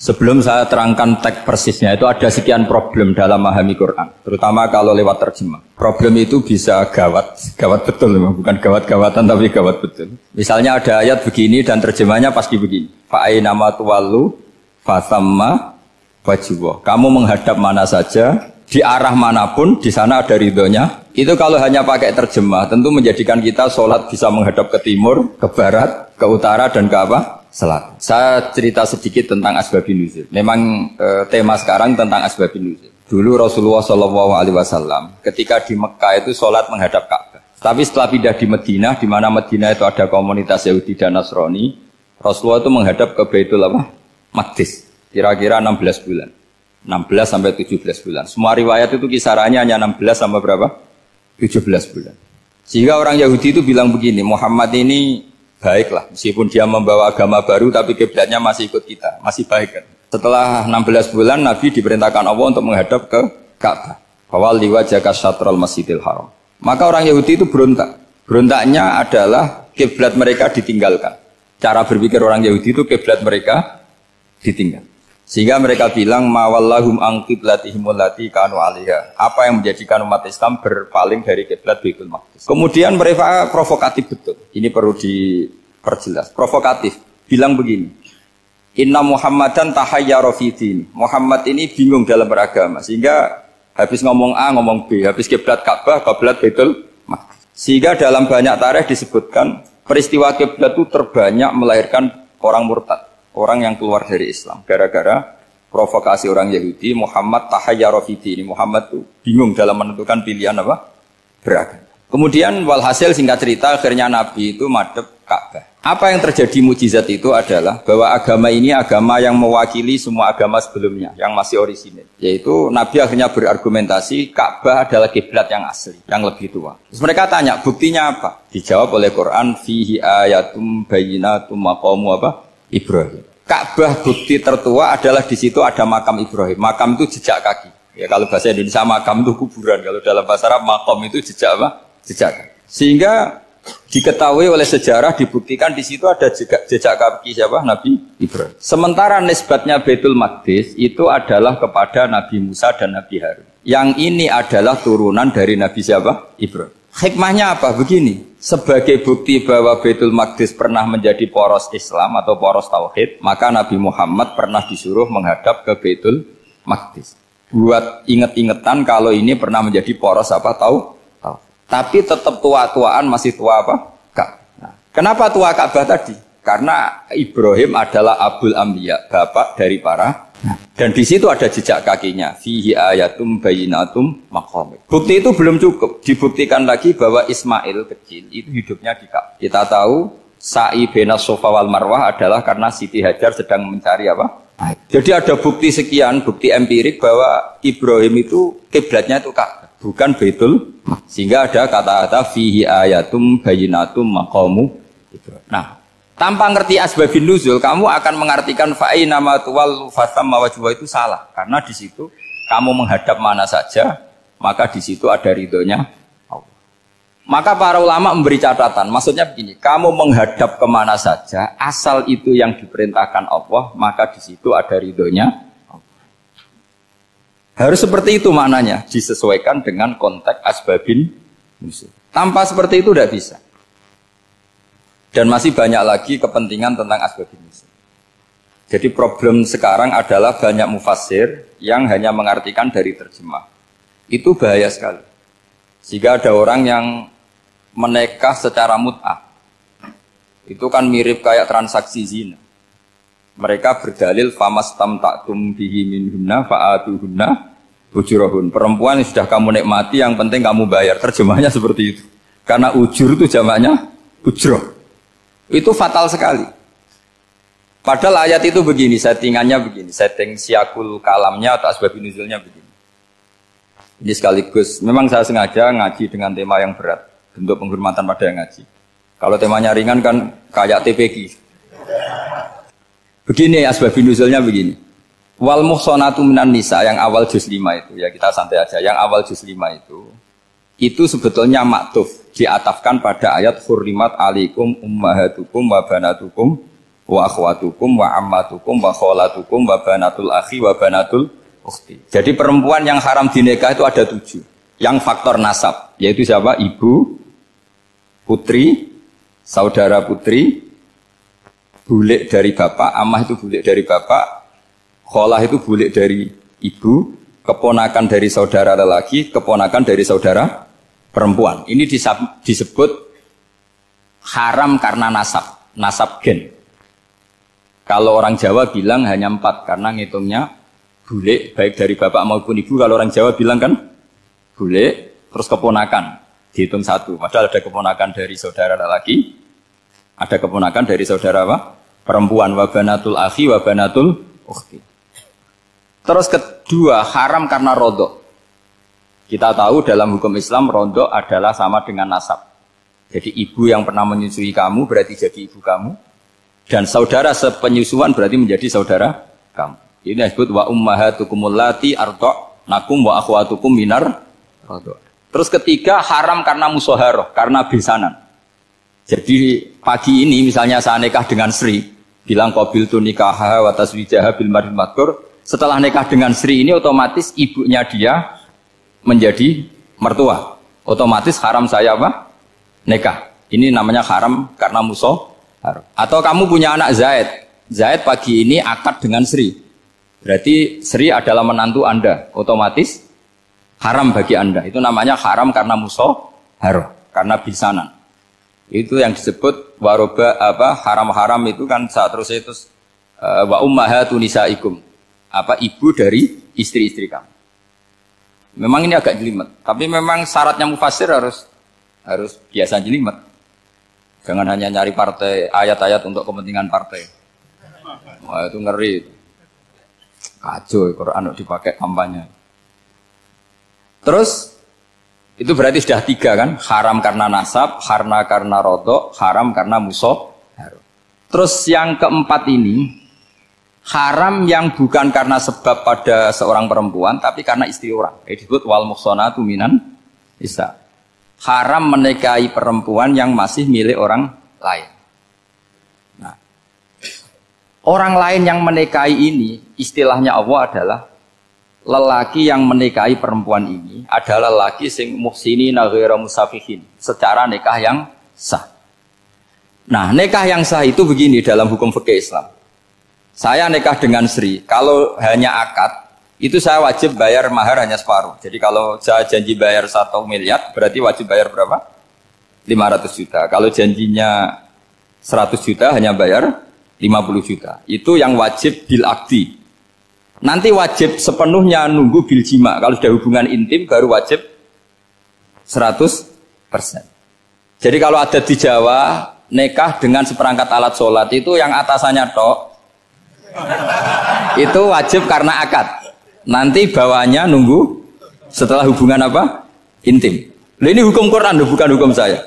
Sebelum saya terangkan teks persisnya, itu ada sekian problem dalam memahami Quran, terutama kalau lewat terjemah. Problem itu bisa gawat betul, bukan gawat-gawatan tapi gawat betul. Misalnya ada ayat begini dan terjemahnya pasti begini. Fa'aina ma tuwallu fasamma wajhullah. Kamu menghadap mana saja, di arah manapun, di sana ada ridhonya. Itu kalau hanya pakai terjemah, tentu menjadikan kita sholat bisa menghadap ke timur, ke barat, ke utara, dan ke apa? Selatan. Saya cerita sedikit tentang asbabun nuzul. Memang tema sekarang tentang asbabun nuzul. Dulu Rasulullah SAW ketika di Mekah itu sholat menghadap Ka'bah. Tapi setelah pindah di Madinah, di mana Madinah itu ada komunitas Yahudi dan Nasrani, Rasulullah itu menghadap ke Baitul Maqdis. Kira-kira 16 bulan. 16 sampai 17 bulan. Semua riwayat itu kisarannya hanya 16 sampai berapa? 17 bulan. Sehingga orang Yahudi itu bilang begini, Muhammad ini baiklah, meskipun dia membawa agama baru tapi kiblatnya masih ikut kita, masih baik kan. Setelah 16 bulan Nabi diperintahkan Allah untuk menghadap ke Ka'bah. Fawalli wajhaka syatrul Masjidil Haram. Maka orang Yahudi itu berontak. Berontaknya adalah kiblat mereka ditinggalkan. Cara berpikir orang Yahudi itu kiblat mereka ditinggal. Sehingga mereka bilang mawallahum an qiblatihim allati kanu 'alaiha. Apa yang menjadikan umat Islam berpaling dari kiblat Baitul Maqdis. Kemudian mereka provokatif betul. Ini perlu diperjelas. Provokatif. Bilang begini. Inna Muhammadan tahayyara fi din. Muhammad ini bingung dalam beragama sehingga habis ngomong A ngomong B, habis kiblat Ka'bah, kiblat Baitul Maqdis. Sehingga dalam banyak tarikh disebutkan peristiwa kiblat itu terbanyak melahirkan orang murtad. Orang yang keluar dari Islam gara-gara provokasi orang Yahudi. Muhammad tahayyara fi din. Muhammad itu bingung dalam menentukan pilihan apa? Beragama. Kemudian walhasil singkat cerita akhirnya Nabi itu madhep Ka'bah. Apa yang terjadi mukjizat itu adalah bahwa agama ini agama yang mewakili semua agama sebelumnya yang masih orisinil. Yaitu Nabi akhirnya berargumentasi Ka'bah adalah kiblat yang asli, yang lebih tua. Terus mereka tanya, buktinya apa? Dijawab oleh Quran, fihi ayatum bayyinatum maqamu apa? Ibrahim. Ka'bah bukti tertua adalah di situ ada makam Ibrahim. Makam itu jejak kaki. Ya kalau bahasa Indonesia makam itu kuburan. Kalau dalam bahasa Arab makam itu jejak apa? Jejak kaki. Sehingga diketahui oleh sejarah dibuktikan di situ ada jejak kaki siapa? Nabi Ibrahim. Sementara nisbatnya Baitul Maqdis itu adalah kepada Nabi Musa dan Nabi Harun. Yang ini adalah turunan dari Nabi siapa? Ibrahim. Hikmahnya apa? Begini. Sebagai bukti bahwa Baitul Maqdis pernah menjadi poros Islam atau poros Tauhid, maka Nabi Muhammad pernah disuruh menghadap ke Baitul Maqdis. Buat inget-ingetan kalau ini pernah menjadi poros apa? Tahu? Tapi tetap tua-tuaan masih tua apa? Nah, kenapa tua Ka'bah tadi? Karena Ibrahim adalah Abul Anbiya, bapak dari para. Dan di situ ada jejak kakinya. Fihi ayatum bayyinatum maqam. Bukti itu belum cukup. Dibuktikan lagi bahwa Ismail kecil itu hidupnya di Ka'bah. Kita tahu sa'i baina Safa wal Marwah adalah karena Siti Hajar sedang mencari apa? Jadi ada bukti sekian, bukti empirik bahwa Ibrahim itu kiblatnya itu Ka'bah, bukan Baitul. Sehingga ada kata-kata fihi ayatum bayyinatum maqamu Ibrahim. Nah, tanpa ngerti asbabun nuzul, kamu akan mengartikan fa'ina ma tuwallu fasamma wajhullah itu salah. Karena di situ kamu menghadap mana saja, maka di situ ada ridhonya Allah. Maka para ulama memberi catatan, maksudnya begini, kamu menghadap kemana saja, asal itu yang diperintahkan Allah, maka di situ ada ridhonya Allah. Harus seperti itu maknanya, disesuaikan dengan konteks asbabun nuzul. Tanpa seperti itu tidak bisa. Dan masih banyak lagi kepentingan tentang asbabun nuzul. Jadi problem sekarang adalah banyak mufassir yang hanya mengartikan dari terjemah. Itu bahaya sekali. Sehingga ada orang yang menikah secara mut'ah. Itu kan mirip kayak transaksi zina. Mereka berdalil famastamta'tum bihi minhunna fa'atuhunna ujurahun. Perempuan yang sudah kamu nikmati yang penting kamu bayar. Terjemahnya seperti itu. Karena ujur itu jamaknya ujroh. Itu fatal sekali. Padahal ayat itu begini, settingannya begini, setting siakul kalamnya atau asbabun nuzulnya begini. Ini sekaligus, memang saya sengaja ngaji dengan tema yang berat, bentuk penghormatan pada yang ngaji. Kalau temanya ringan kan kayak TPQ. Begini asbabun nuzulnya begini. Wal muhsanatu minan nisa yang awal juz 5 itu, ya kita santai aja, yang awal juz 5 itu sebetulnya maktuf, diatafkan pada ayat hurrimat alaikum ummahatukum wa banatukum wa akhwatukum wa ammatukum wa kholatukum wa banatul akhi wa banatul ukhti. Jadi perempuan yang haram dinikah itu ada 7. Yang faktor nasab, yaitu siapa? Ibu, putri, saudara putri, bulik dari bapak, amah itu bulik dari bapak, kholah itu bulik dari ibu, keponakan dari saudara lelaki, keponakan dari saudara perempuan. Ini disebut haram karena nasab gen. Kalau orang Jawa bilang hanya 4 karena ngitungnya bulik baik dari bapak maupun ibu. Kalau orang Jawa bilang kan bulik terus keponakan dihitung 1. Padahal ada keponakan dari saudara lelaki, ada keponakan dari saudara apa? Perempuan. Wa banatul akhi wa banatul ukhti. Terus kedua haram karena rodok. Kita tahu dalam hukum Islam rodok adalah sama dengan nasab. Jadi ibu yang pernah menyusui kamu berarti jadi ibu kamu. Dan saudara sepenyusuan berarti menjadi saudara kamu. Ini disebut wa ummahatukumul lati arda'nakum wa akhwatukum minar radha'. Terus ketiga haram karena musaharah, karena besanan. Jadi pagi ini misalnya saya nikah dengan Sri, bilang qabiltu nikaha wa taswijaha bil mar'il madkur. Setelah nikah dengan Sri ini otomatis ibunya dia menjadi mertua. Otomatis haram saya apa? Nikah. Ini namanya haram karena musaharah. Atau kamu punya anak Zaid. Zaid pagi ini akad dengan Sri. Berarti Sri adalah menantu Anda. Otomatis haram bagi Anda. Itu namanya haram karena musaharah, karena bisanan. Itu yang disebut waroba apa haram-haram itu kan saat terus itu wa ummahatu nisaikum. Apa ibu dari istri-istri kamu. Memang ini agak jelimet, tapi memang syaratnya mufassir harus biasa jelimet. Jangan hanya nyari partai ayat-ayat untuk kepentingan partai. Wah itu ngeri. Kacau Quran dipakai kampanye. Terus itu berarti sudah 3 kan? Haram karena nasab, karena rodok, haram karena musaharah. Terus yang keempat ini haram yang bukan karena sebab pada seorang perempuan, tapi karena istri orang. Disebut wal muhsanatu minan nisa. Haram menikahi perempuan yang masih milik orang lain. Nah, orang lain yang menikahi ini, istilahnya Allah adalah lelaki yang menikahi perempuan ini adalah lelaki sing muhsinina ghairu musafihin, secara nikah yang sah. Nah, nikah yang sah itu begini dalam hukum fikih Islam. Saya nikah dengan Sri, kalau hanya akad, itu saya wajib bayar mahar hanya separuh. Jadi kalau saya janji bayar 1 miliar, berarti wajib bayar berapa? 500 juta. Kalau janjinya 100 juta, hanya bayar 50 juta. Itu yang wajib bil akdi. Nanti wajib sepenuhnya nunggu bil jima. Kalau sudah hubungan intim, baru wajib 100%. Jadi kalau ada di Jawa, nikah dengan seperangkat alat sholat, itu yang atasannya tok, itu wajib karena akad. Nanti bawahnya nunggu setelah hubungan apa? Intim. Nah, ini hukum Quran, bukan hukum saya.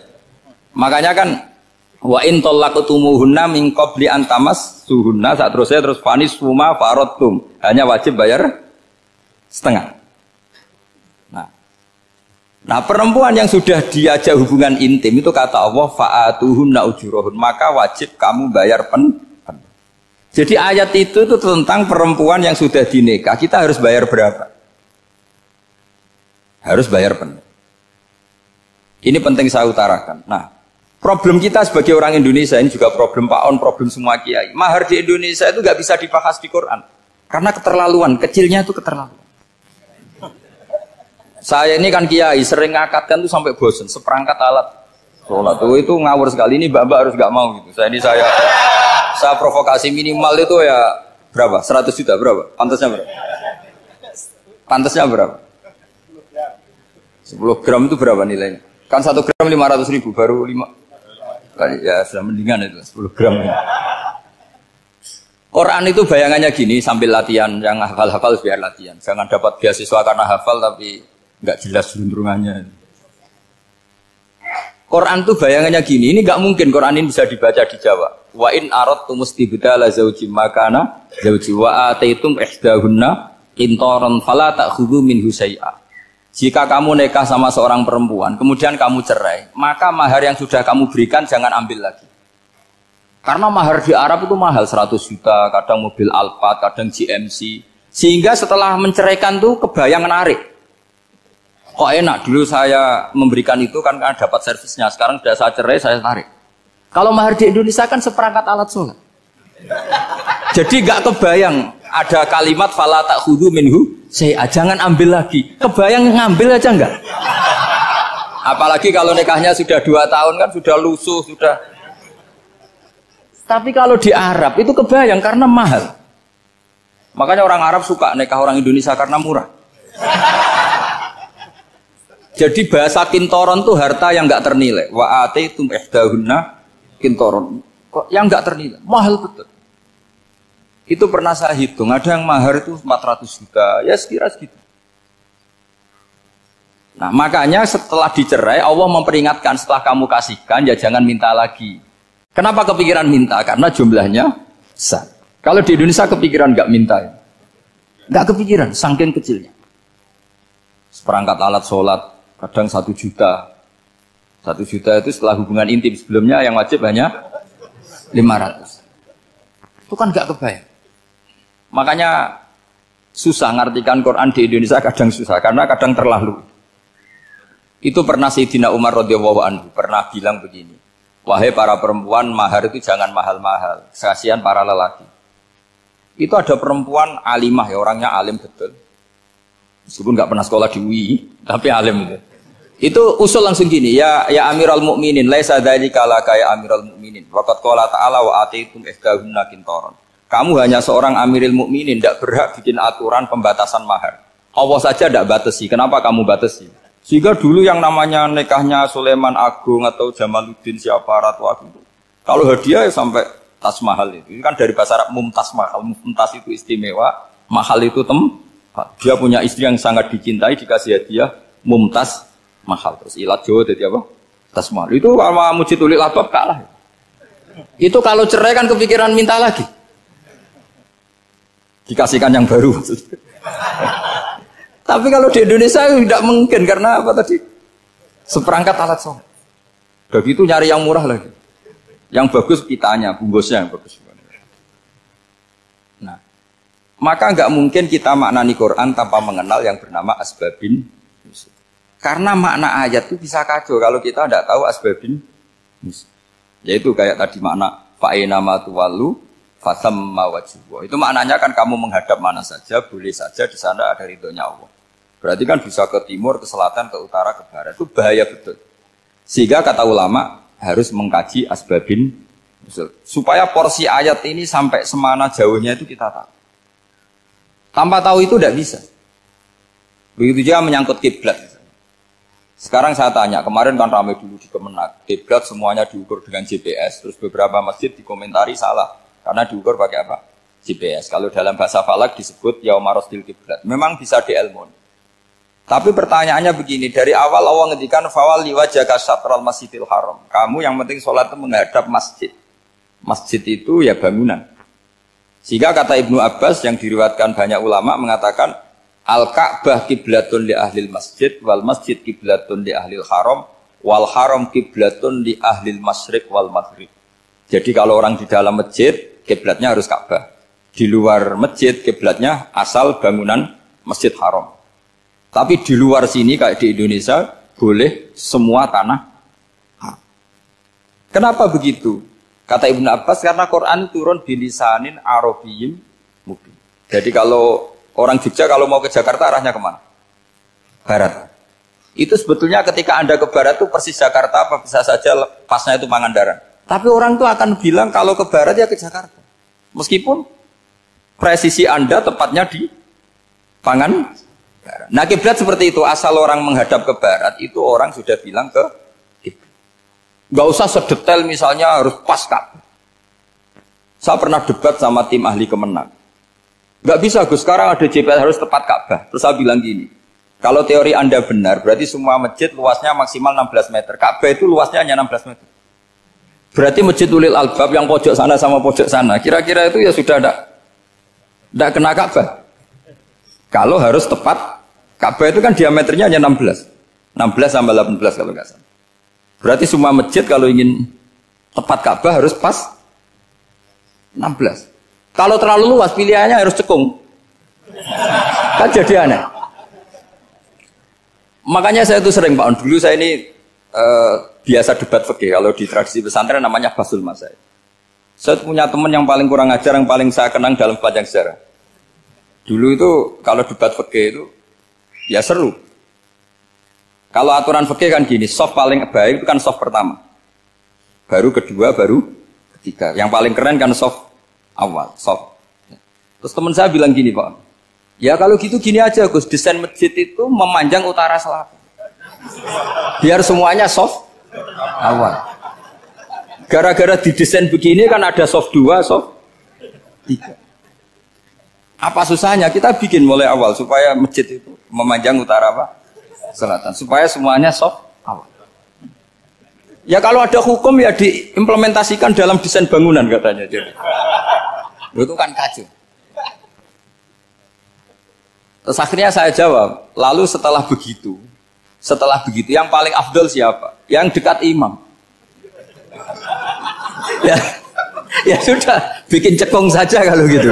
Makanya kan wa in talaqtumuhunna min qabli an tamassuhunna, saat terus fanis suma faradtum. Hanya wajib bayar setengah. Nah, perempuan yang sudah diajak hubungan intim itu kata Allah fa'atuhunna ujurahun, maka wajib kamu bayar pen. Jadi ayat itu tentang perempuan yang sudah dinikah, kita harus bayar berapa? Harus bayar penuh. Ini penting saya utarakan. Nah, problem kita sebagai orang Indonesia, ini juga problem Pak On, problem semua kiai. Mahar di Indonesia itu nggak bisa dibahas di Quran. Karena keterlaluan, kecilnya itu keterlaluan. Saya ini kan kiai, sering ngakatkan tuh sampai bosan, seperangkat alat sholat. Itu ngawur sekali, ini mbak-mbak harus nggak mau gitu. Saya provokasi minimal itu ya berapa? 100 juta berapa? Pantasnya berapa? Pantasnya berapa? 10 gram itu berapa nilainya? Kan 1 gram 500.000 baru 5. Ya sudah mendingan itu 10 gram. Quran itu bayangannya gini sambil latihan, yang hafal-hafal biar latihan. Jangan dapat beasiswa karena hafal tapi nggak jelas juntrungannya. Quran tuh bayangannya gini, ini nggak mungkin Quran ini bisa dibaca di Jawa. Wa in aradtum istibdala zaujin makana zauji wa ataitum ihdahunna qintaran fala ta'khudhu minhu syai'a. Jika kamu nikah sama seorang perempuan, kemudian kamu cerai, maka mahar yang sudah kamu berikan jangan ambil lagi. Karena mahar di Arab itu mahal 100 juta, kadang mobil Alphard, kadang GMC. Sehingga setelah menceraikan tuh kebayang menarik. Kok enak dulu saya memberikan itu kan karena dapat servisnya. Sekarang sudah saya cerai, saya tarik. Kalau mahar di Indonesia kan seperangkat alat sholat. Jadi gak kebayang ada kalimat fala ta'khudhu minhu syai'a, jangan ambil lagi. Kebayang ngambil aja enggak? Apalagi kalau nikahnya sudah 2 tahun kan sudah lusuh, sudah. Tapi kalau di Arab itu kebayang karena mahal. Makanya orang Arab suka nikah orang Indonesia karena murah. Jadi bahasa kintoron tuh harta yang enggak ternilai. Wa ataitum ihdahunna kintoron. Kok yang enggak ternilai? Mahal betul. Itu pernah saya hitung, ada yang mahar itu 400 juta, ya sekira segitu. Nah makanya setelah dicerai, Allah memperingatkan setelah kamu kasihkan, ya jangan minta lagi. Kenapa kepikiran minta? Karena jumlahnya besar. Kalau di Indonesia kepikiran nggak minta, ya? Nggak kepikiran, saking kecilnya. Seperangkat alat sholat, kadang 1 juta. 1 juta itu setelah hubungan intim, sebelumnya yang wajib hanya 500. Itu kan nggak kebayang. Makanya susah ngartikan Quran di Indonesia, kadang susah karena kadang terlalu. Itu pernah Sayyidina Umar radhiyallahu anhu pernah bilang begini, wahai para perempuan, mahar itu jangan mahal-mahal, kasihan para lelaki. Itu ada perempuan alimah ya, orangnya alim betul, meskipun nggak pernah sekolah di UI, tapi alim itu. Itu usul langsung gini, ya Amirul Mukminin, laisa dzalika laka ya Amirul Mukminin. Waqad qala ta'ala wa ataitum ihdahunna qintaran. Kamu hanya seorang Amirul Mukminin, tidak berhak bikin aturan pembatasan mahar. Allah saja tidak batasi, kenapa kamu batasi? Sehingga dulu yang namanya nikahnya Sulaiman Agung atau Jamaluddin siapa Ratu Agung, kalau hadiah ya sampai tas mahal itu. Ini kan dari bahasa Arab mumtaz mahal, mumtaz itu istimewa, mahal itu dia punya istri yang sangat dicintai, dikasih hadiah mumtaz mahal. Terus ilat Jawa jadi apa? Tas mahal. Itu sama Mujidulil Albab kalah. Itu kalau cerai kan kepikiran minta lagi. Dikasihkan yang baru. Tapi kalau di Indonesia tidak mungkin karena apa tadi? Seperangkat alat sholat. Begitu nyari yang murah lagi. Yang bagus kitanya, bungkusnya yang bagus. Nah, maka nggak mungkin kita maknani Quran tanpa mengenal yang bernama asbabin. Karena makna ayat itu bisa kacau kalau kita tidak tahu asbabin. Yaitu kayak tadi makna fa'ina ma tuwallu fasamma wajhu. Itu maknanya kan kamu menghadap mana saja, boleh saja di sana ada ridhonya Allah. Berarti kan bisa ke timur, ke selatan, ke utara, ke barat. Itu bahaya betul. Sehingga kata ulama harus mengkaji asbabin supaya porsi ayat ini sampai semana jauhnya itu kita tahu. Tanpa tahu itu tidak bisa. Begitu juga menyangkut kiblat. Sekarang saya tanya, kemarin kan ramai dulu di Kemenak, kiblat semuanya diukur dengan GPS, terus beberapa masjid dikomentari salah. Karena diukur pakai apa? GPS. Kalau dalam bahasa falak disebut yaumarostil kiblat. Memang bisa diilmun. Tapi pertanyaannya begini, dari awal Allah ngendikan fawal liwajhaka syatral masjidil haram. Kamu yang penting sholat itu menghadap masjid. Masjid itu ya bangunan. Sehingga kata Ibnu Abbas yang diriwayatkan banyak ulama mengatakan Al-Ka'bah kiblatun li ahlil masjid wal masjid kiblatun li ahlil haram wal haram kiblatun li ahlil masyriq wal maghrib. Jadi kalau orang di dalam masjid, kiblatnya harus Ka'bah. Di luar masjid, kiblatnya asal bangunan Masjid Haram. Tapi di luar sini, kayak di Indonesia, boleh semua tanah. Kenapa begitu? Kata Ibnu Abbas, karena Quran turun bilisanin Arabiyyin mubin. Jadi kalau orang Jogja, kalau mau ke Jakarta, arahnya kemana? Barat. Itu sebetulnya ketika Anda ke barat itu persis Jakarta, apa bisa saja pasnya itu Pangandaran. Tapi orang itu akan bilang kalau ke barat ya ke Jakarta. Meskipun presisi Anda tepatnya di Pangandaran. Nah kiblat seperti itu, asal orang menghadap ke barat itu orang sudah bilang ke kiblat. Gak usah sedetail misalnya harus pas Ka'bah. Saya pernah debat sama tim ahli Kemenak. Gak bisa Gus, sekarang ada GPS harus tepat Ka'bah. Terus saya bilang gini, kalau teori Anda benar, berarti semua masjid luasnya maksimal 16 meter. Ka'bah itu luasnya hanya 16 meter. Berarti Masjid Ulil Albab yang pojok sana sama pojok sana, kira-kira itu ya sudah tidak kena Ka'bah. Kalau harus tepat, Ka'bah itu kan diameternya hanya 16 sampai 18 kalau nggak salah. Berarti semua masjid kalau ingin tepat Ka'bah harus pas 16. Kalau terlalu luas pilihannya harus cekung. Kan jadi aneh. Makanya saya itu sering Pak On, dulu saya ini biasa debat fikih. Kalau di tradisi pesantren namanya basul masail. Saya punya teman yang paling kurang ajar, yang paling saya kenang dalam sepanjang sejarah. Dulu itu kalau debat fikih itu ya seru. Kalau aturan fikih kan gini, soft paling baik itu kan soft pertama. Baru kedua, baru ketiga. Yang paling keren kan soft awal, soft. Terus teman saya bilang gini Pak, ya kalau gitu gini aja Gus, desain masjid itu memanjang utara selatan. Biar semuanya soft awal. Gara-gara didesain begini kan ada soft 2, soft 3. Apa susahnya? Kita bikin mulai awal supaya masjid itu memanjang utara apa? Selatan. Supaya semuanya soft awal. Ya kalau ada hukum ya diimplementasikan dalam desain bangunan katanya. Jadi. Itu kan kacau. Terus akhirnya saya jawab, lalu setelah begitu yang paling afdol siapa? Yang dekat imam. Ya sudah, bikin cekung saja kalau gitu.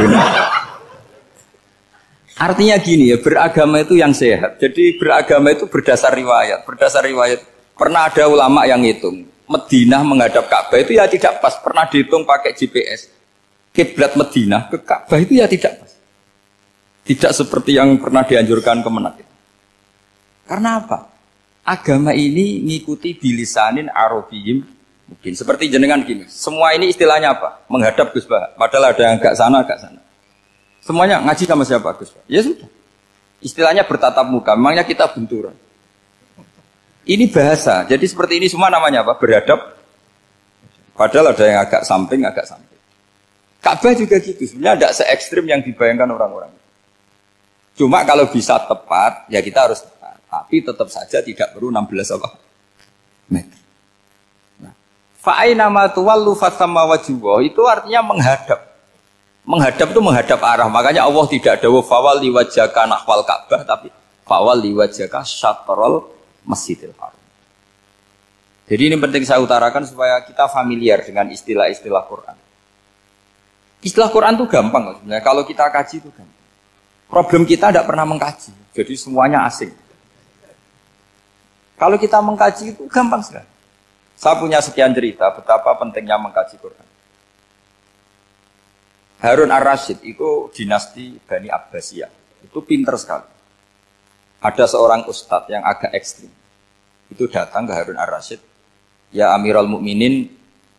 Artinya gini ya, beragama itu yang sehat. Jadi beragama itu berdasar riwayat. Berdasar riwayat, pernah ada ulama yang hitung, Madinah menghadap Ka'bah itu ya tidak pas. Pernah dihitung pakai GPS. Kiblat Madinah ke Ka'bah itu ya tidak pas. Tidak seperti yang pernah dianjurkan Kemenak. Karena apa? Agama ini ngikuti bilisanin arabiyim mungkin. Seperti jenengan gini. Semua ini istilahnya apa? Menghadap Gus Bah. Padahal ada yang agak sana, agak sana. Semuanya ngaji sama siapa Gus Bah? Ya sudah. Istilahnya bertatap muka. Memangnya kita benturan. Ini bahasa. Jadi seperti ini semua namanya apa? Beradab. Padahal ada yang agak samping, agak samping. Ka'bah juga gitu. Sebenarnya tidak se-ekstrim yang dibayangkan orang-orang. Cuma kalau bisa tepat, ya kita harus tepat. Tapi tetap saja tidak perlu 16 apa? Meter. Nah, fa'aina ma tuwallu fasamma wajhuhu itu artinya menghadap. Menghadap itu menghadap arah. Makanya Allah tidak dawuh fawalli wajhaka nahwal Ka'bah, tapi fawalli wajhaka syatrul Masjidil Haram. Jadi ini penting saya utarakan supaya kita familiar dengan istilah-istilah Quran. Istilah Quran itu gampang sebenarnya. Kalau kita kaji itu gampang. Problem kita tidak pernah mengkaji. Jadi semuanya asing. Kalau kita mengkaji itu gampang sekali. Saya punya sekian cerita betapa pentingnya mengkaji Quran. Harun ar-Rasyid itu dinasti Bani Abbasiyah. Itu pinter sekali. Ada seorang ustadz yang agak ekstrim. Itu datang ke Harun ar-Rasyid. Ya Amirul Mukminin,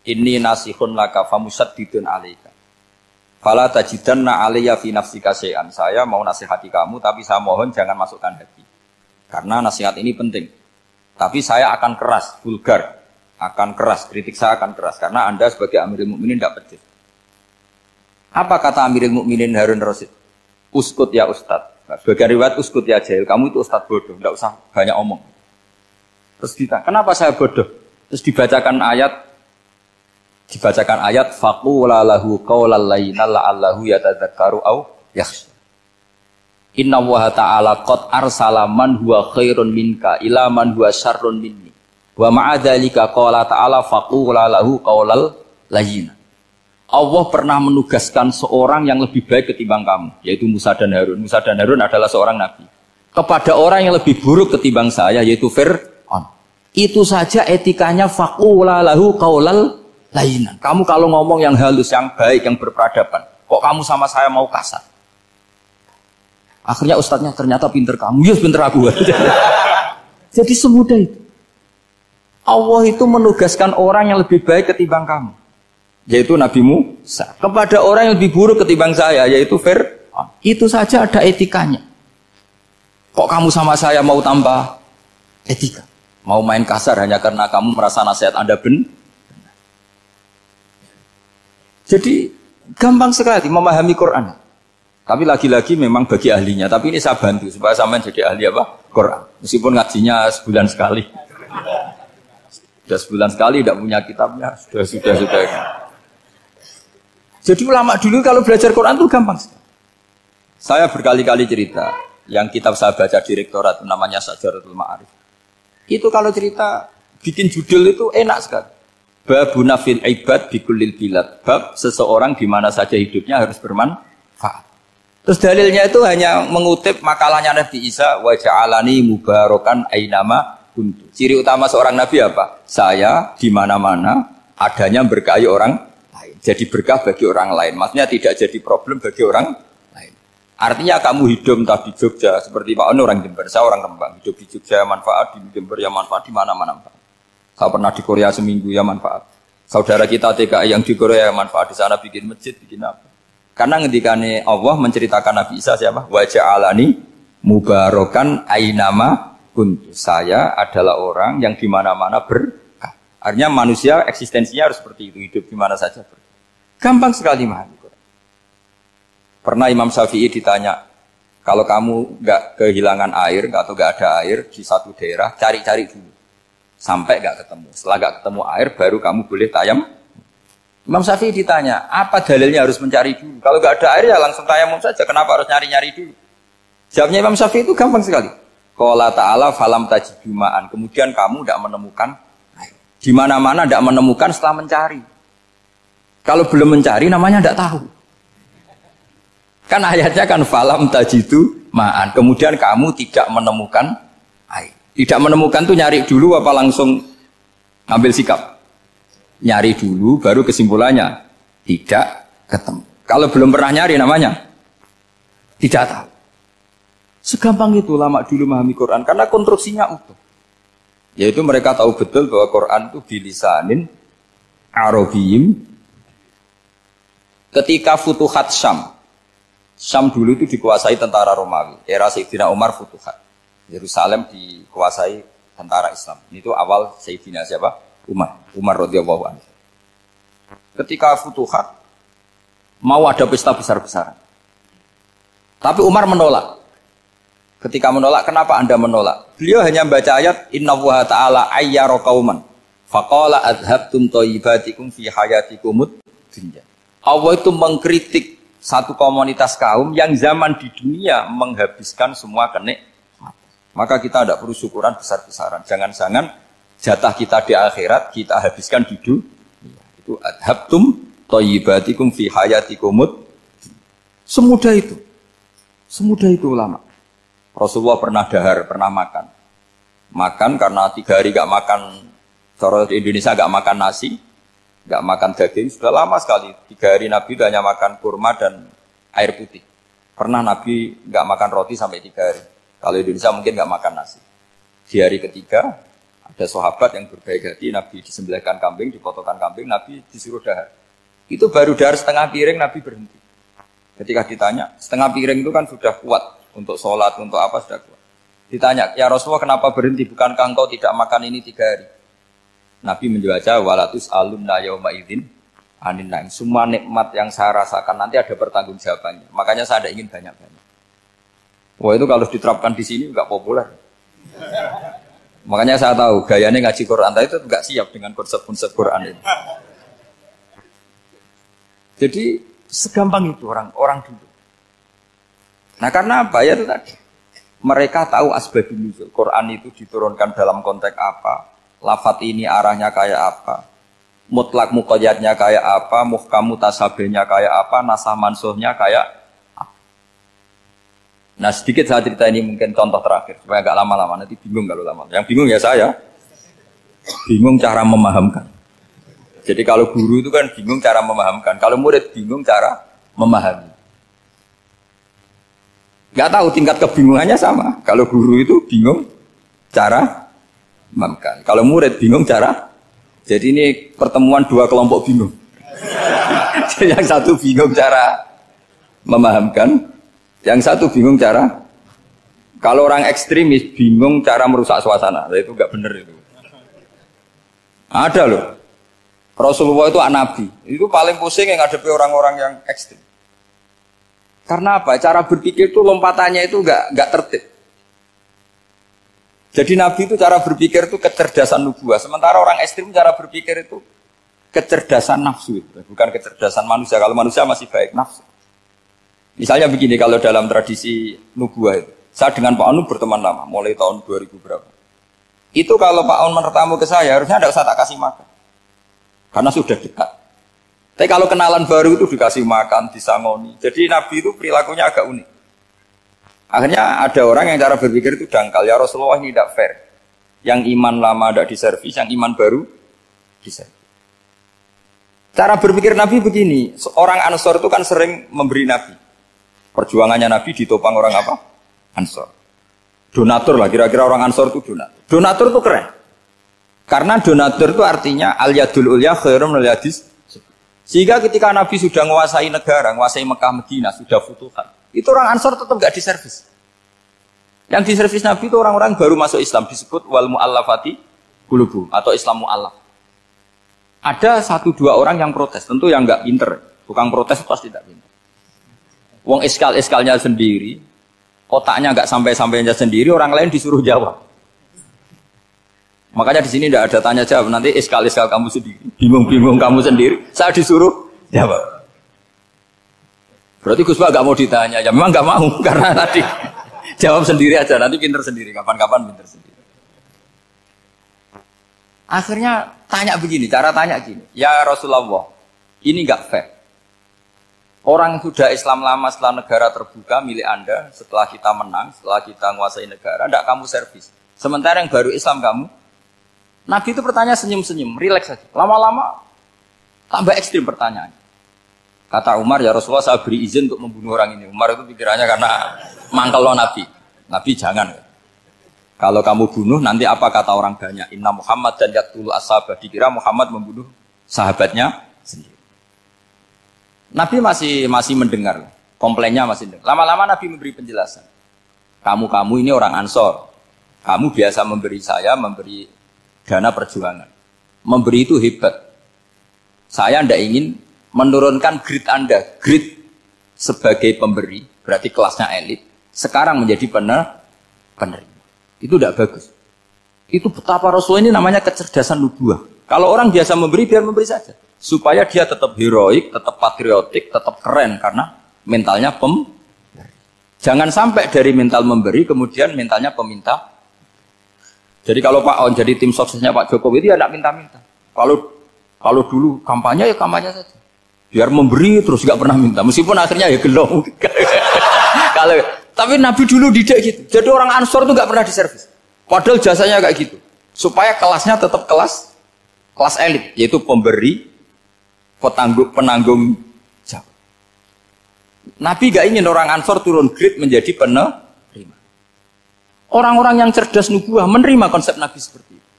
inni nasihun laka famusaddidun alaika. Fala tajidanna alayya fi nafsika syai'an. Saya mau nasihati kamu, tapi saya mohon jangan masukkan hati. Karena nasihat ini penting. Tapi saya akan keras, vulgar. Akan keras, kritik saya akan keras. Karena Anda sebagai Amirul Mukminin tidak pedes. Apa kata Amirul Mukminin Harun ar-Rasyid? Uskut ya Ustadz. Nah, sebagai riwayat uskut ya jahil. Kamu itu Ustadz bodoh, tidak usah banyak omong. Terus kita, kenapa saya bodoh? Terus dibacakan ayat faqula lahu qaulal layyina la'allahu yatadzakkaru aw yakhsha. Inna Allaha ta'ala qad arsala man huwa khairun minka ila man huwa syarrun minni. Wa ma'a dzalika qala ta'ala faqula lahu qaulal layyina. Allah pernah menugaskan seorang yang lebih baik ketimbang kamu, yaitu Musa dan Harun. Musa dan Harun adalah seorang nabi. Kepada orang yang lebih buruk ketimbang saya, yaitu Fir'aun. Itu saja etikanya faqula lahu qaulal layinan. Kamu kalau ngomong yang halus, yang baik, yang berperadaban, kok kamu sama saya mau kasar? Akhirnya ustadznya ternyata pinter kamu, ya pinter aku. Jadi semudah itu. Allah itu menugaskan orang yang lebih baik ketimbang kamu, yaitu Nabi Musa. Kepada orang yang lebih buruk ketimbang saya, yaitu Fir'aun. Itu saja ada etikanya. Kok kamu sama saya mau tambah etika? Mau main kasar hanya karena kamu merasa nasihat Anda benar? Jadi gampang sekali memahami Quran. Tapi lagi-lagi memang bagi ahlinya. Tapi ini saya bantu supaya sampean jadi ahli apa? Quran. Meskipun ngajinya sebulan sekali. Sudah sebulan sekali tidak punya kitabnya. Sudah. Jadi ulama dulu kalau belajar Quran itu gampang sekali. Saya berkali-kali cerita. Yang kitab saya baca di rektorat namanya Syajaratul Ma'arif. Itu kalau cerita bikin judul itu enak sekali. Babuna fil ibad bikulil bilad. Bab seseorang di mana saja hidupnya harus bermanfaat. Terus dalilnya itu hanya mengutip makalahnya Nabi Isa, wa ja'alani mubarakan ainama kuntu. Ciri utama seorang nabi apa? Saya di mana-mana adanya berkahi orang lain. Jadi berkah bagi orang lain. Maksudnya tidak jadi problem bagi orang lain. Artinya kamu hidup entah di Jogja seperti Pak Ono orang Jember, saya orang Rembang. Hidup di Jogja manfaat, di Jember ya manfaat, di mana-mana manfaat. Saya pernah di Korea seminggu ya manfaat. Saudara kita TKI yang di Korea ya manfaat, di sana bikin masjid, bikin apa? Karena ngendikane Allah menceritakan Nabi Isa siapa? Wa ja'alani mubarakan ainama kuntu. Saya adalah orang yang di mana-mana berkah. Artinya manusia eksistensinya harus seperti itu, hidup di mana saja berkah. Gampang sekali memahami Quran. Pernah Imam Syafi'i ditanya, kalau kamu nggak kehilangan air atau nggak ada air di satu daerah, cari-cari dulu sampai nggak ketemu. Setelah nggak ketemu air, baru kamu boleh tayam. Imam Syafi'i ditanya, apa dalilnya harus mencari dulu? Kalau nggak ada air ya langsung tayamum saja. Kenapa harus nyari-nyari dulu? Jawabnya Imam Syafi'i itu gampang sekali. Qala ta'ala falam tajidu ma'an. Kemudian kamu tidak menemukan air. Di mana-mana tidak menemukan setelah mencari. Kalau belum mencari namanya tidak tahu. Kan ayatnya kan falam tajidu ma'an. Kemudian kamu tidak menemukan air. Tidak menemukan tuh nyari dulu apa langsung ambil sikap? Nyari dulu, baru kesimpulannya tidak ketemu. Kalau belum pernah nyari namanya tidak tahu. Segampang itu ulama dulu memahami Quran karena konstruksinya utuh. Yaitu mereka tahu betul bahwa Quran itu bilisanin Arabiyim. Ketika Futuhat Syam, Syam dulu itu dikuasai tentara Romawi. Era Sayyidina Umar Futuhat. Yerusalem dikuasai tentara Islam. Itu awal Sayyidina siapa? Umar radhiyallahu anhu. Ketika Futuhat mau ada pesta besar-besaran. Tapi Umar menolak. Ketika menolak, kenapa Anda menolak? Beliau hanya baca ayat innallaha ta'ala ayyara qauman faqala adhabtum thayyibatikum fi hayatikumud dunya. Allah itu mengkritik satu komunitas kaum yang zaman di dunia menghabiskan semua kenikmatan. Maka kita tidak perlu syukuran besar-besaran. Jangan-jangan jatah kita di akhirat kita habiskan di dunia. Itu adhabtum thayyibatikum fi hayatikumud. Semudah itu. Semudah itu ulama. Rasulullah pernah dahar, pernah makan. Makan karena 3 hari gak makan, cara di Indonesia gak makan nasi, gak makan daging, sudah lama sekali. 3 hari Nabi hanya makan kurma dan air putih. Pernah Nabi gak makan roti sampai 3 hari. Kalau Indonesia mungkin gak makan nasi. Di hari ketiga, ada sahabat yang berbaik hati, Nabi disembelihkan kambing, dipotongkan kambing, Nabi disuruh dahar. Itu baru dahar setengah piring, Nabi berhenti. Ketika ditanya, setengah piring itu kan sudah kuat. Untuk sholat, untuk apa sudah kuat. Ditanya, ya Rasulullah kenapa berhenti? Bukankah engkau tidak makan ini 3 hari? Nabi menjawab, walatus alunna yawma idzin anin naim. Semua nikmat yang saya rasakan nanti ada pertanggungjawabannya. Makanya saya tidak ingin banyak-banyak. Wah itu kalau diterapkan di sini nggak populer. Makanya saya tahu gayanya ngaji Quran itu nggak siap dengan konsep-konsep Quran ini. Jadi segampang itu orang dulu. Nah karena apa ya itu tadi? Mereka tahu asbabun nuzul. Quran itu diturunkan dalam konteks apa? Lafat ini arahnya kayak apa? Mutlak muqayyadnya kayak apa? Muhkam mutasabihnya kayak apa? Nasah mansuhnya kayak apa? Nah sedikit saya cerita ini mungkin contoh terakhir supaya agak lama-lama, nanti bingung kalau lama. Yang bingung ya saya. Bingung cara memahamkan. Jadi kalau guru itu kan bingung cara memahamkan. Kalau murid bingung cara memahami. Gak tahu tingkat kebingungannya sama. Kalau guru itu bingung cara memahamkan. Kalau murid bingung cara. Jadi ini pertemuan 2 kelompok bingung. Jadi yang satu bingung cara memahamkan, yang satu bingung cara. Kalau orang ekstremis bingung cara merusak suasana. Itu gak benar itu. Ada loh. Rasulullah itu anak nabi. Itu paling pusing yang ngadepi orang-orang yang ekstrim. Karena apa? Cara berpikir itu lompatannya itu enggak tertib. Jadi Nabi itu cara berpikir itu kecerdasan nubuah. Sementara orang ekstrim cara berpikir itu kecerdasan nafsu. Bukan kecerdasan manusia. Kalau manusia masih baik nafsu. Misalnya begini, kalau dalam tradisi nubuah itu. Saya dengan Pak Anu berteman lama. Mulai tahun 2000 berapa. Itu kalau Pak Anu bertamu ke saya, harusnya tidak usah tak kasih makan. karena sudah dekat. Tapi kalau kenalan baru itu dikasih makan, disangoni. Jadi Nabi itu perilakunya agak unik. Akhirnya ada orang yang cara berpikir itu dangkal. Ya Rasulullah ini tidak fair. Yang iman lama tidak diservis, yang iman baru diservis. Cara berpikir Nabi begini. Orang Ansor itu kan sering memberi Nabi. Perjuangannya Nabi ditopang orang apa? Ansor. Donatur lah, kira-kira orang Ansor itu donatur. Donatur itu keren. Karena donatur itu artinya al-yadul ulya khairum minal yadis. Sehingga ketika Nabi sudah menguasai negara, menguasai Mekah, Medina, sudah futuhat, itu orang Ansor tetap gak diservis. Yang diservis Nabi itu orang-orang baru masuk Islam, disebut wal mu'allafati qulubuhum atau Islam mu'allaf. Ada 1-2 orang yang protes, tentu yang gak pinter. Tukang protes pasti tidak pinter. Wong iskal-iskalnya sendiri, otaknya gak sampai-sampainya sendiri, orang lain disuruh jawab. Makanya di sini tidak ada tanya jawab, nanti iskal-iskal kamu sendiri, bingung-bingung kamu sendiri, saya disuruh jawab. Berarti Gus Pak gak mau ditanya, ya memang gak mau, karena tadi jawab sendiri aja, nanti pinter sendiri, kapan-kapan pinter sendiri. Akhirnya tanya begini, cara tanya gini, ya Rasulullah, ini gak fair. Orang sudah Islam lama setelah negara terbuka milik Anda, setelah kita menang, setelah kita menguasai negara, tidak kamu servis. Sementara yang baru Islam kamu, Nabi itu bertanya senyum-senyum, rileks saja. Lama-lama tambah ekstrim pertanyaan. Kata Umar, ya Rasulullah saya beri izin untuk membunuh orang ini. Umar itu pikirannya karena mangkel lo Nabi. Nabi jangan. Kalau kamu bunuh, nanti apa kata orang banyak? Inna Muhammad dan yaqtulu ashabah. Dikira Muhammad membunuh sahabatnya sendiri. Nabi masih mendengar. Komplainnya masih dengar. Lama-lama Nabi memberi penjelasan. Kamu ini orang Ansor. Kamu biasa memberi saya, memberi dana perjuangan. Memberi itu hebat. Saya tidak ingin menurunkan grade Anda. Grade sebagai pemberi, berarti kelasnya elit. Sekarang menjadi penerima. Itu tidak bagus. Itu betapa Rasul ini namanya kecerdasan nubuah. Kalau orang biasa memberi, biar memberi saja. Supaya dia tetap heroik, tetap patriotik, tetap keren. Karena mentalnya pemberi. Jangan sampai dari mental memberi, kemudian mentalnya peminta. Jadi kalau Pak On jadi tim suksesnya Pak Jokowi itu ya tidak minta-minta. Kalau dulu kampanye ya kampanye saja. Biar memberi terus nggak pernah minta. Meskipun akhirnya ya gelong. Tapi Nabi dulu tidak gitu. Jadi orang Ansor itu nggak pernah diservis. Padahal jasanya kayak gitu. Supaya kelasnya tetap kelas elit, yaitu pemberi, penanggung jawab. Nabi nggak ingin orang Ansor turun grade menjadi penerima. Orang-orang yang cerdas nubuah menerima konsep Nabi seperti itu.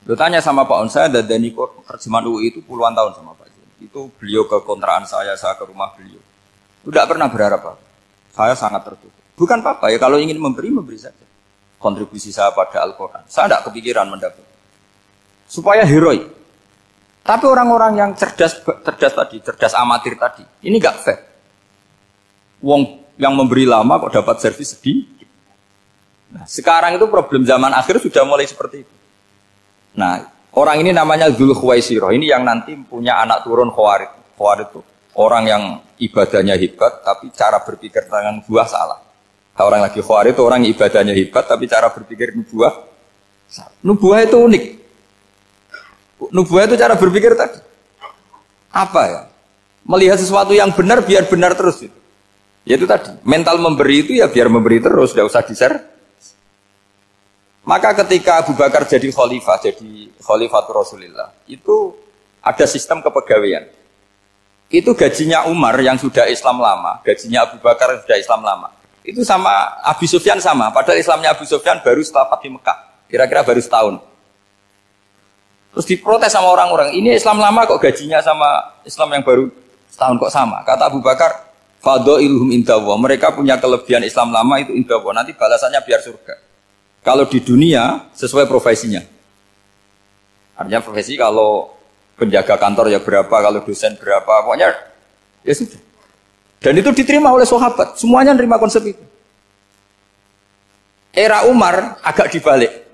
Lo tanya sama Pak On, saya dadani terjemahan UI itu puluhan tahun sama Pak Jun. Itu beliau ke kontrakan saya ke rumah beliau. Tidak pernah berharap apa. Saya sangat tertutup. Bukan apa-apa ya, kalau ingin memberi saja. Kontribusi saya pada Al-Quran. Saya tidak kepikiran mendapat. Supaya heroik. Tapi orang-orang yang cerdas amatir tadi, ini nggak fair. Wong yang memberi lama kok dapat servis sedikit. Nah, sekarang itu problem zaman akhir sudah mulai seperti itu. Nah, orang ini namanya Dzul Khuwaisirah. Ini yang nanti punya anak turun Khawarid. Khawarid itu orang yang ibadahnya hebat, tapi cara berpikir tentang nubuah salah. Orang lagi Khawarid itu orang yang ibadahnya hebat, tapi cara berpikir nubuah salah. Nubuah itu unik. Nubuah itu cara berpikir tadi. Apa ya? Melihat sesuatu yang benar biar benar terus itu. Yaitu tadi, mental memberi itu ya biar memberi terus, tidak usah di-share. Maka ketika Abu Bakar jadi khalifatul Rasulullah, itu ada sistem kepegawaian. Itu gajinya Umar yang sudah Islam lama, gajinya Abu Bakar yang sudah Islam lama. Itu sama Abu Sufyan sama, padahal Islamnya Abu Sufyan baru setelah Fathu Mekah, kira-kira baru setahun. Terus diprotes sama orang-orang, ini Islam lama kok gajinya sama Islam yang baru setahun kok sama. Kata Abu Bakar, fadhailuhum indallah. Mereka punya kelebihan Islam lama itu indallah. Nanti balasannya biar surga. Kalau di dunia sesuai profesinya. Artinya profesi kalau penjaga kantor ya berapa, kalau dosen berapa, pokoknya ya sudah. Dan itu diterima oleh sahabat. Semuanya menerima konsep itu. Era Umar agak dibalik.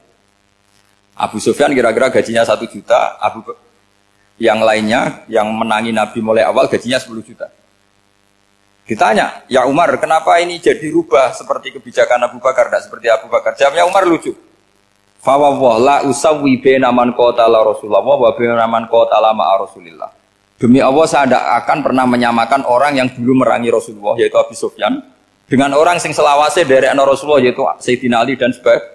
Abu Sufyan kira-kira gajinya 1 juta, yang lainnya yang menangi Nabi mulai awal gajinya 10 juta. Ditanya, ya Umar, kenapa ini jadi rubah seperti kebijakan Abu Bakar, tidak seperti Abu Bakar? Jawabnya Umar lucu. Fa la usawwi baina man qatala Rasulullah wa baina man qatala ma'a Rasulillah. Demi Allah saya tidak akan pernah menyamakan orang yang dulu merangi Rasulullah yaitu Abu Sufyan dengan orang sing selawase dari Rasulullah yaitu Sayyidina Ali dan sebagainya.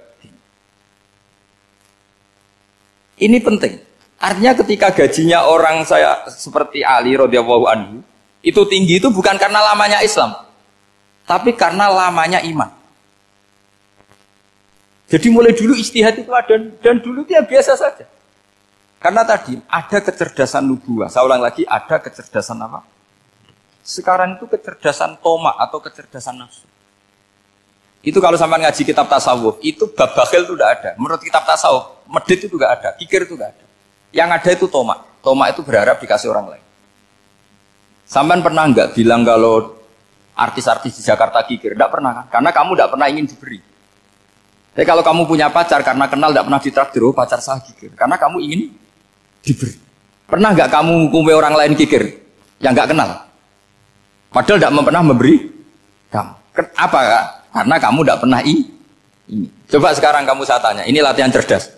Ini penting. Artinya ketika gajinya orang saya seperti Ali radhiyallahu anhu itu tinggi itu bukan karena lamanya Islam, tapi karena lamanya iman. Jadi mulai dulu ijtihad itu ada dan dulu dia biasa saja. Karena tadi ada kecerdasan nubuwah. Saya ulang lagi, ada kecerdasan apa? Sekarang itu kecerdasan tomak atau kecerdasan nafsu. Itu kalau sampai ngaji kitab tasawuf, itu bab bakhil itu tidak ada. Menurut kitab tasawuf, medit itu tidak ada, kikir itu tidak ada. Yang ada itu tomak. Tomak itu berharap dikasih orang lain. Sampai pernah enggak bilang kalau artis-artis di Jakarta kikir? Tidak pernah kan? Karena kamu tidak pernah ingin diberi. Tapi kalau kamu punya pacar karena kenal tidak pernah ditraktir, oh pacar saya kikir. Karena kamu ingin diberi. Pernah enggak kamu hukumi orang lain kikir yang enggak kenal? Padahal tidak pernah memberi kamu. Apa kak? Karena kamu tidak pernah ini. Coba sekarang kamu saya tanya, ini latihan cerdas.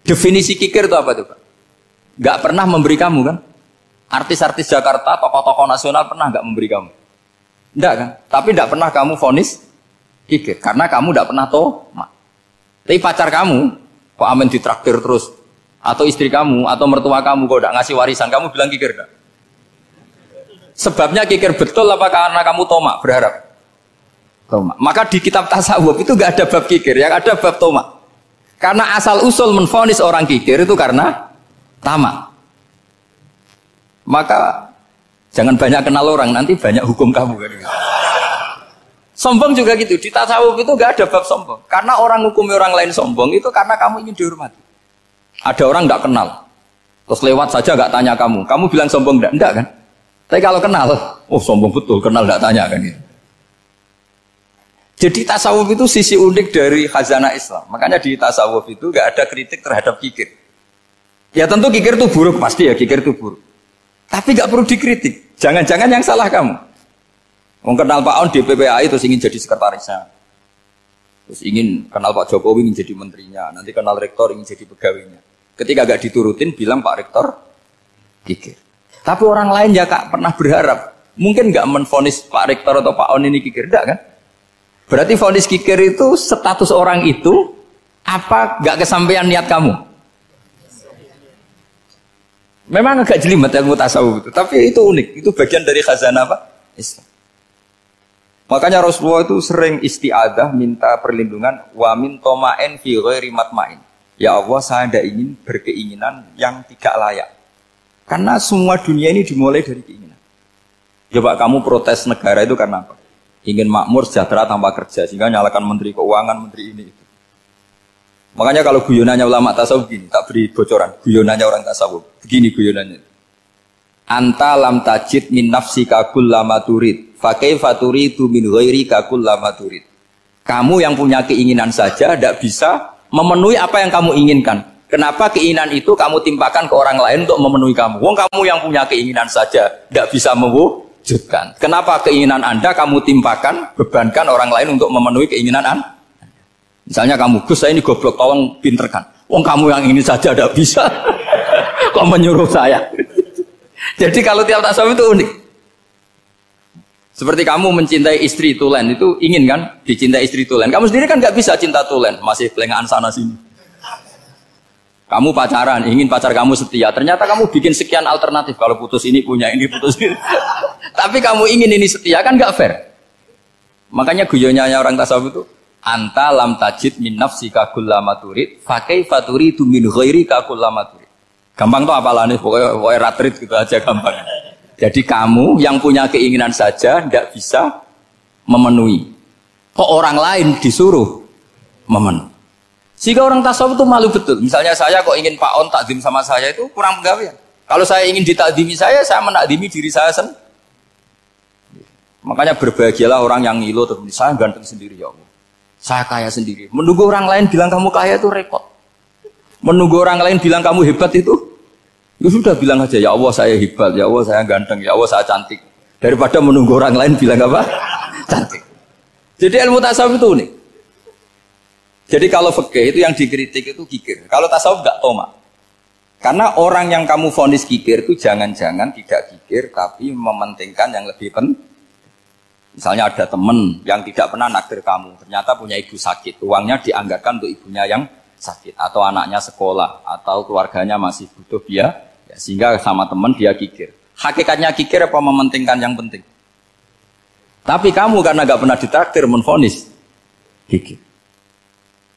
Definisi kikir itu apa tuh Pak? Enggak pernah memberi kamu kan? Artis-artis Jakarta, tokoh-tokoh nasional pernah enggak memberi kamu? Enggak kan? Tapi enggak pernah kamu vonis kikir. Karena kamu enggak pernah tomak. Tapi pacar kamu, kok amin ditraktir terus? Atau istri kamu, atau mertua kamu, kok enggak ngasih warisan, kamu bilang kikir enggak? Sebabnya kikir betul apa karena kamu tomak, berharap? Tomak. Maka di kitab tasawuf itu enggak ada bab kikir, yang ada bab tomak. Karena asal usul menvonis orang kikir itu karena tamak. Maka jangan banyak kenal orang, nanti banyak hukum kamu. Sombong juga gitu, di tasawuf itu enggak ada bab sombong. Karena orang hukumi orang lain sombong itu karena kamu ingin dihormati. Ada orang enggak kenal, terus lewat saja enggak tanya kamu bilang sombong enggak? Enggak kan? Tapi kalau kenal, oh sombong betul, kenal enggak tanya kan gitu. Jadi tasawuf itu sisi unik dari khazanah Islam. Makanya di tasawuf itu enggak ada kritik terhadap kikir. Ya tentu kikir itu buruk, pasti ya kikir itu buruk. Tapi enggak perlu dikritik. Jangan-jangan yang salah kamu. Kenal Pak On di PPAI terus ingin jadi sekretarisnya. Terus ingin kenal Pak Jokowi ingin jadi menterinya. Nanti kenal rektor ingin jadi pegawainya. Ketika enggak diturutin bilang Pak Rektor kikir. Tapi orang lain ya Kak pernah berharap. Mungkin enggak menvonis Pak Rektor atau Pak On ini kikir. Enggak kan? Berarti vonis kikir itu status orang itu apa enggak kesampaian niat kamu? Memang agak jelimet ilmu tasawuf itu. Tapi itu unik. Itu bagian dari khazanah apa? Islam. Makanya Rasulullah itu sering isti'adah minta perlindungan wa min toma'in fi ghairi matma'in. Ya Allah saya tidak ingin berkeinginan yang tidak layak. Karena semua dunia ini dimulai dari keinginan. Coba kamu protes negara itu karena apa? Ingin makmur sejahtera tanpa kerja sehingga nyalakan menteri keuangan, menteri ini itu. Makanya kalau guyonannya ulama tasawuf gini, tak beri bocoran. Guyonannya orang tasawuf. Begini guyonannya. Anta lam tajid min nafsika kullama turid fa kaifa turidu min ghairika kullama turid. Kamu yang punya keinginan saja tidak bisa memenuhi apa yang kamu inginkan. Kenapa keinginan itu kamu timpakan ke orang lain untuk memenuhi kamu? Wong kamu yang punya keinginan saja tidak bisa mewujudkan. Kenapa keinginan Anda kamu timpakan, bebankan orang lain untuk memenuhi keinginan Anda? Misalnya kamu, Gus saya ini goblok, tolong pinterkan. Wong kamu yang ini saja tidak bisa. Kok menyuruh saya? Jadi kalau tiap tasawuf itu unik. Seperti kamu mencintai istri tulen itu ingin kan dicintai istri tulen. Kamu sendiri kan nggak bisa cinta tulen, masih pelengahan sana sini. Kamu pacaran, ingin pacar kamu setia. Ternyata kamu bikin sekian alternatif. Kalau putus ini punya ini, putus ini. Tapi kamu ingin ini setia kan nggak fair. Makanya guyonanya orang tasawuf itu anta lam tajid min nafsika kullama turid fa kaifa turidu min ghairika kullama turid. Gampang tuh apalane pokoknya ratrit gitu aja gampang. Jadi kamu yang punya keinginan saja tidak bisa memenuhi. Kok orang lain disuruh memenuhi. Jika orang tasawuf itu malu betul. Misalnya saya kok ingin Pak On takdim sama saya itu kurang penggawean. Kalau saya ingin ditakdimi saya menakdimi diri saya sendiri. Makanya berbahagialah orang yang ngilu terus saya ganteng sendiri ya Allah. Saya kaya sendiri. Menunggu orang lain bilang kamu kaya itu repot. Menunggu orang lain bilang kamu hebat itu, ya sudah bilang aja ya Allah saya hebat, ya Allah saya ganteng, ya Allah saya cantik. Daripada menunggu orang lain bilang apa? Cantik. Jadi ilmu tasawuf itu unik. Jadi kalau fikih itu yang dikritik itu kikir. Kalau tasawuf enggak toma. Karena orang yang kamu vonis kikir itu jangan-jangan tidak kikir tapi mementingkan yang lebih penting. Misalnya ada teman yang tidak pernah naktir kamu, ternyata punya ibu sakit, uangnya dianggarkan untuk ibunya yang sakit atau anaknya sekolah atau keluarganya masih butuh dia, ya, sehingga sama teman dia kikir. Hakikatnya kikir apa mementingkan yang penting? Tapi kamu karena nggak pernah ditraktir menvonis kikir.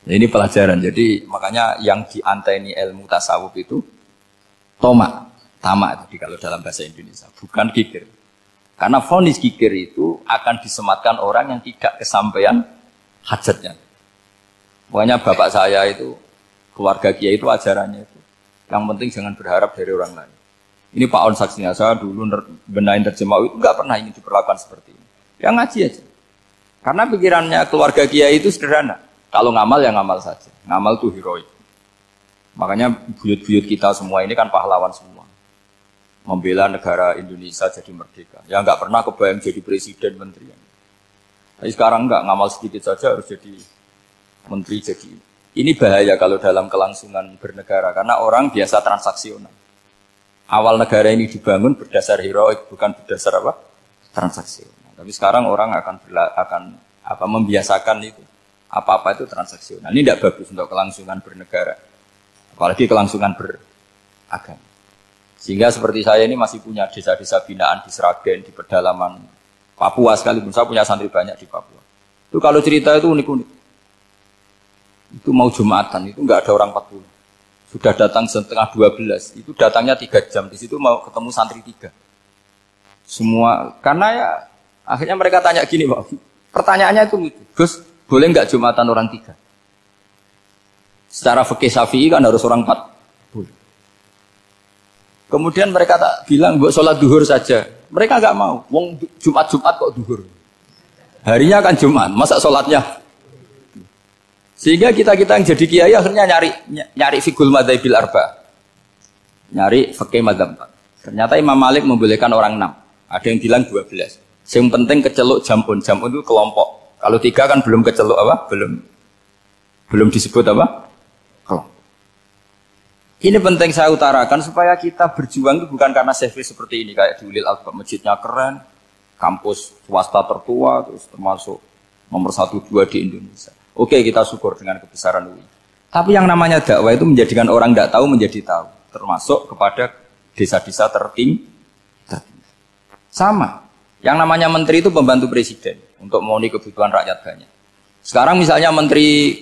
Ini pelajaran. Jadi makanya yang dianteni ilmu tasawuf itu toma, tamak tadi kalau dalam bahasa Indonesia, bukan kikir. Karena vonis kikir itu akan disematkan orang yang tidak kesampaian hajatnya. Pokoknya bapak saya itu, keluarga kiai itu ajarannya itu. Yang penting jangan berharap dari orang lain. Ini Pak On saksinya, saya dulu benahin terjemah itu nggak pernah ini diperlakukan seperti ini. Yang ngaji aja. Karena pikirannya keluarga kiai itu sederhana. Kalau ngamal ya ngamal saja. Ngamal itu heroik. Makanya buyut-buyut kita semua ini kan pahlawan semua. Membela negara Indonesia jadi merdeka. Ya nggak pernah kebayang jadi presiden, menteri. Tapi sekarang nggak, ngamal sedikit saja harus jadi menteri. Jadi ini bahaya kalau dalam kelangsungan bernegara. Karena orang biasa transaksional. Awal negara ini dibangun berdasar heroik, bukan berdasar apa? Transaksional. Tapi sekarang orang akan membiasakan itu. Apa-apa itu transaksional. Ini tidak bagus untuk kelangsungan bernegara. Apalagi kelangsungan beragama. Sehingga seperti saya ini masih punya desa-desa binaan di Sragen, di pedalaman Papua sekalipun. Saya punya santri banyak di Papua. Itu kalau cerita itu unik-unik. Itu mau Jumatan, itu nggak ada orang 40. Sudah datang setengah 12. Itu datangnya 3 jam. Di situ mau ketemu santri 3. Semua, karena ya akhirnya mereka tanya gini, Pak. Pertanyaannya itu lucu. Gus, boleh nggak Jumatan orang 3? Secara fikih Syafi'i kan harus orang 4. Boleh. Kemudian mereka tak bilang buat sholat duhur saja. Mereka nggak mau. Wong Jumat kok duhur. Harinya kan Jumat, masa sholatnya? Sehingga kita yang jadi kiai akhirnya nyari fikul madzhabil arba. Nyari fikih madzhab 4. Ternyata Imam Malik membolehkan orang 6. Ada yang bilang 12. Yang penting keceluk jamun. Jamun itu kelompok. Kalau 3 kan belum keceluk apa? Belum disebut apa? Kelompok. Ini penting saya utarakan supaya kita berjuang itu bukan karena service seperti ini kayak di Ulil Albab, masjidnya keren, kampus swasta tertua, terus termasuk nomor 1-2 di Indonesia. Oke, kita syukur dengan kebesaran UI. Tapi yang namanya dakwah itu menjadikan orang tidak tahu menjadi tahu, termasuk kepada desa-desa tertinggi. Sama. Yang namanya menteri itu pembantu presiden untuk memenuhi kebutuhan rakyat banyak. Sekarang misalnya menteri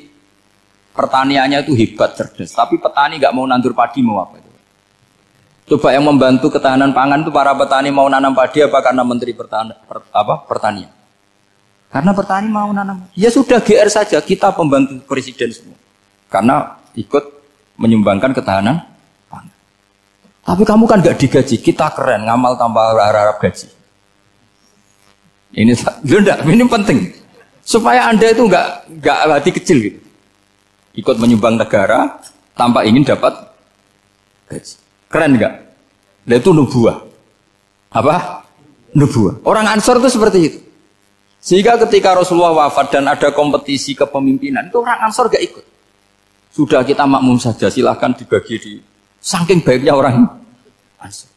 pertaniannya itu hebat, cerdas, tapi petani nggak mau nandur padi, mau apa itu? Coba yang membantu ketahanan pangan itu para petani mau nanam padi apa karena menteri pertanian? Karena petani mau nanam. Ya sudah GR saja, kita pembantu presiden semua. Karena ikut menyumbangkan ketahanan pangan. Tapi kamu kan nggak digaji, kita keren, ngamal tambah harap gaji. Ini penting supaya Anda itu nggak hati kecil gitu. Ikut menyumbang negara tanpa ingin dapat gaji. Keren nggak? Nah, itu nubuah. Apa? Nubuah. Orang Ansor itu seperti itu. Sehingga ketika Rasulullah wafat dan ada kompetisi kepemimpinan, itu orang Ansor gak ikut. Sudah kita makmum saja, silahkan dibagi di saking baiknya orang Ansor.